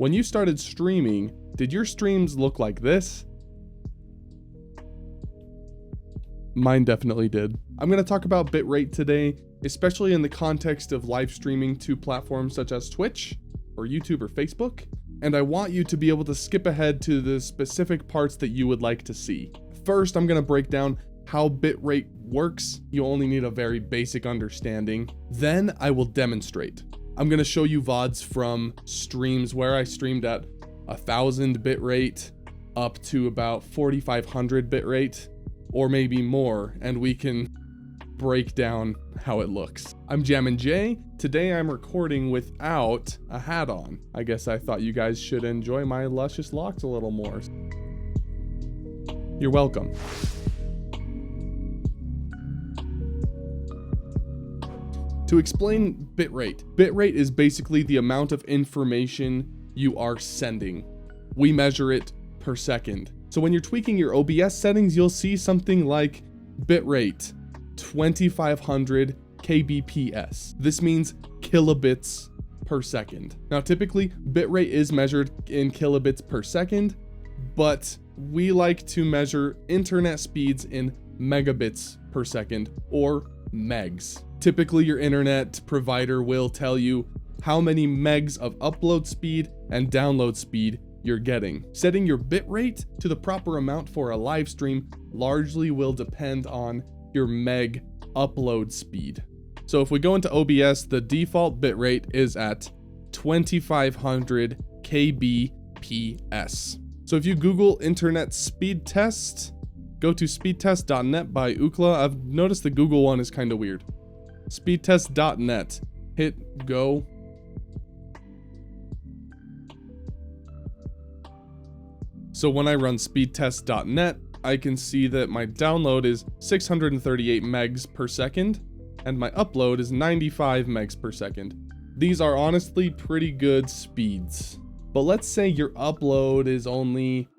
When you started streaming, did your streams look like this? Mine definitely did. I'm going to talk about bitrate today, especially in the context of live streaming to platforms such as Twitch or YouTube or Facebook. And I want you to be able to skip ahead to the specific parts that you would like to see. First, I'm going to break down how bitrate works. You only need a very basic understanding. Then I will demonstrate. I'm going to show you VODs from streams where I streamed at 1000 bitrate up to about 4500 bitrate or maybe more, and we can break down how it looks. I'm Jammin' Jay. Today I'm recording without a hat on. I guess I thought you guys should enjoy my luscious locks a little more. You're welcome. To explain bitrate, bitrate is basically the amount of information you are sending. We measure it per second. So when you're tweaking your OBS settings, you'll see something like bitrate 2500 kbps. This means kilobits per second. Now, typically bitrate is measured in kilobits per second, but we like to measure internet speeds in megabits per second, or megs. Typically, your internet provider will tell you how many megs of upload speed and download speed you're getting. Setting your bitrate to the proper amount for a live stream largely will depend on your meg upload speed. So if we go into OBS, the default bitrate is at 2500 kbps. So if you Google internet speed test, go to speedtest.net by Ookla. I've noticed the Google one is kind of weird. Speedtest.net, hit go. So when I run speedtest.net, I can see that my download is 638 megs per second, and my upload is 95 megs per second. These are honestly pretty good speeds. But let's say your upload is only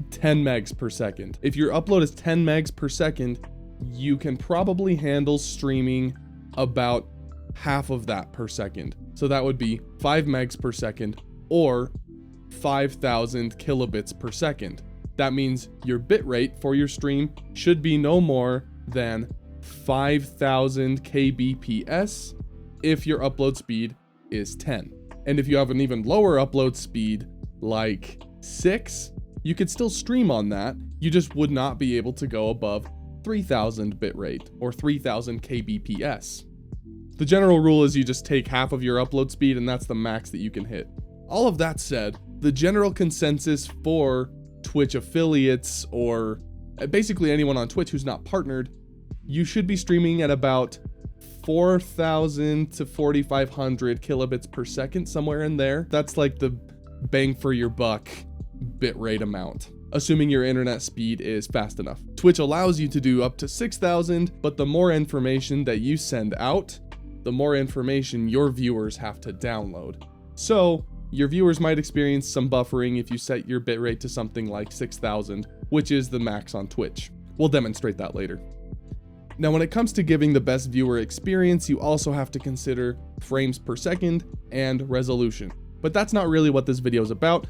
10 megs per second. If your upload is 10 megs per second, you can probably handle streaming about half of that per second. So that would be 5 megs per second, or 5,000 kilobits per second. That means your bitrate for your stream should be no more than 5,000 kbps if your upload speed is 10. And if you have an even lower upload speed, like 6, you could still stream on that. You just would not be able to go above 3,000 bitrate or 3,000 kbps. The general rule is you just take half of your upload speed, and that's the max that you can hit. All of that said, the general consensus for Twitch affiliates, or basically anyone on Twitch who's not partnered, you should be streaming at about 4,000 to 4,500 kilobits per second, somewhere in there. That's like the bang for your buck bitrate amount, assuming your internet speed is fast enough. Twitch allows you to do up to 6,000, but the more information that you send out, the more information your viewers have to download. So your viewers might experience some buffering if you set your bitrate to something like 6,000, which is the max on Twitch. We'll demonstrate that later. Now, when it comes to giving the best viewer experience, you also have to consider frames per second and resolution. But that's not really what this video is about.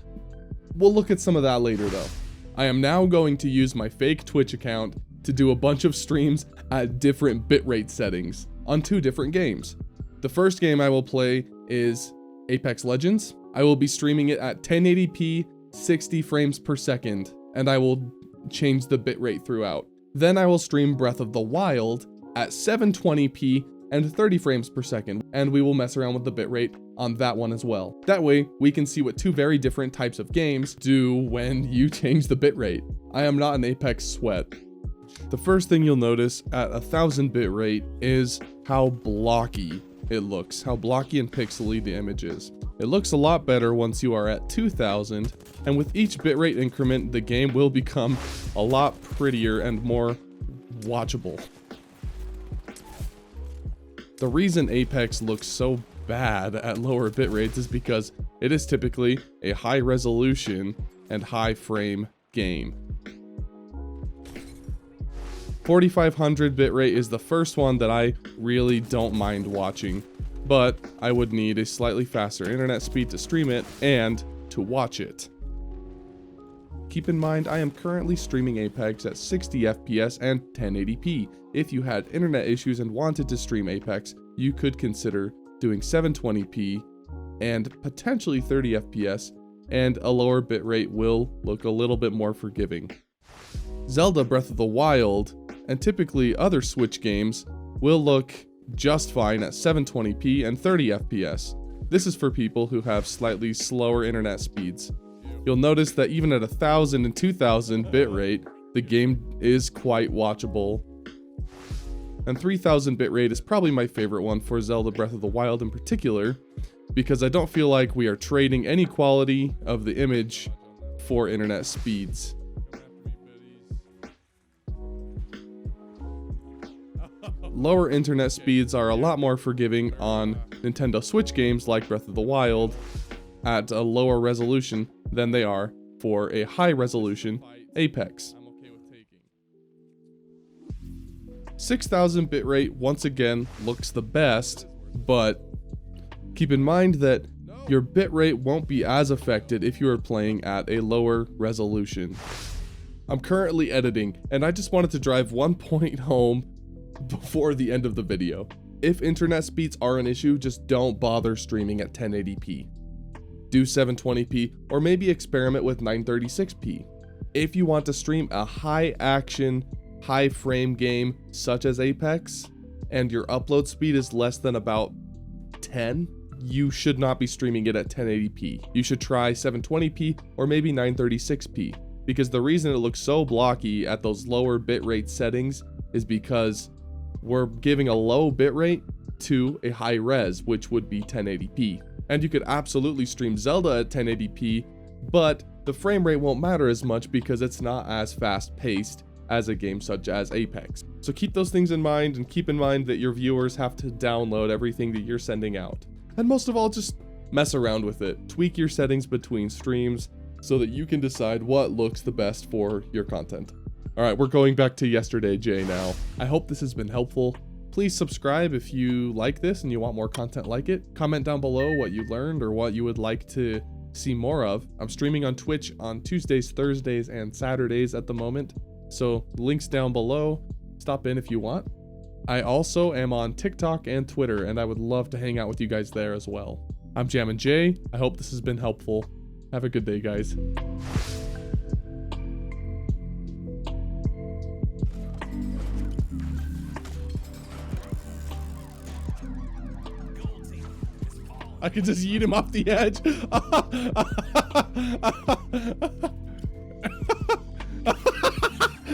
We'll look at some of that later though. I am now going to use my fake Twitch account to do a bunch of streams at different bitrate settings on 2 different games. The first game I will play is Apex Legends. I will be streaming it at 1080p, 60 frames per second, and I will change the bitrate throughout. Then I will stream Breath of the Wild at 720p and 30 frames per second, and we will mess around with the bitrate on that one as well. That way, we can see what 2 very different types of games do when you change the bitrate. I am not an Apex sweat. The first thing you'll notice at 1000 bitrate is how blocky it looks, how blocky and pixely the image is. It looks a lot better once you are at 2000, and with each bitrate increment, the game will become a lot prettier and more watchable. The reason Apex looks so bad at lower bitrates is because it is typically a high resolution and high frame game. 4500 bitrate is the first one that I really don't mind watching, but I would need a slightly faster internet speed to stream it and to watch it. Keep in mind, I am currently streaming Apex at 60 FPS and 1080p. If you had internet issues and wanted to stream Apex, you could consider doing 720p and potentially 30 FPS, and a lower bitrate will look a little bit more forgiving. Zelda Breath of the Wild, and typically other Switch games, will look just fine at 720p and 30 FPS. This is for people who have slightly slower internet speeds. You'll notice that even at 1000 and 2000 bitrate, the game is quite watchable. And 3000 bitrate is probably my favorite one for Zelda Breath of the Wild in particular, because I don't feel like we are trading any quality of the image for internet speeds. Lower internet speeds are a lot more forgiving on Nintendo Switch games like Breath of the Wild at a lower resolution than they are for a high resolution Apex. 6000 bitrate once again looks the best, but keep in mind that your bitrate won't be as affected if you are playing at a lower resolution. I'm currently editing, and I just wanted to drive one point home before the end of the video. If internet speeds are an issue, just don't bother streaming at 1080p. Do 720p, or maybe experiment with 936p. If you want to stream a high action, high frame game such as Apex, and your upload speed is less than about 10, you should not be streaming it at 1080p. You should try 720p or maybe 936p, because the reason it looks so blocky at those lower bitrate settings is because we're giving a low bitrate to a high res, which would be 1080p. And you could absolutely stream Zelda at 1080p, but the frame rate won't matter as much because it's not as fast paced as a game such as Apex. So keep those things in mind, and keep in mind that your viewers have to download everything that you're sending out. And most of all, just mess around with it. Tweak your settings between streams so that you can decide what looks the best for your content. All right, we're going back to yesterday, Jay, now. I hope this has been helpful. Please subscribe if you like this and you want more content like it. Comment down below what you learned or what you would like to see more of. I'm streaming on Twitch on Tuesdays, Thursdays, and Saturdays at the moment, so links down below. Stop in if you want. I also am on TikTok and Twitter, and I would love to hang out with you guys there as well. I'm Jammin' Jay. I hope this has been helpful. Have a good day, guys. I could just yeet him off the edge.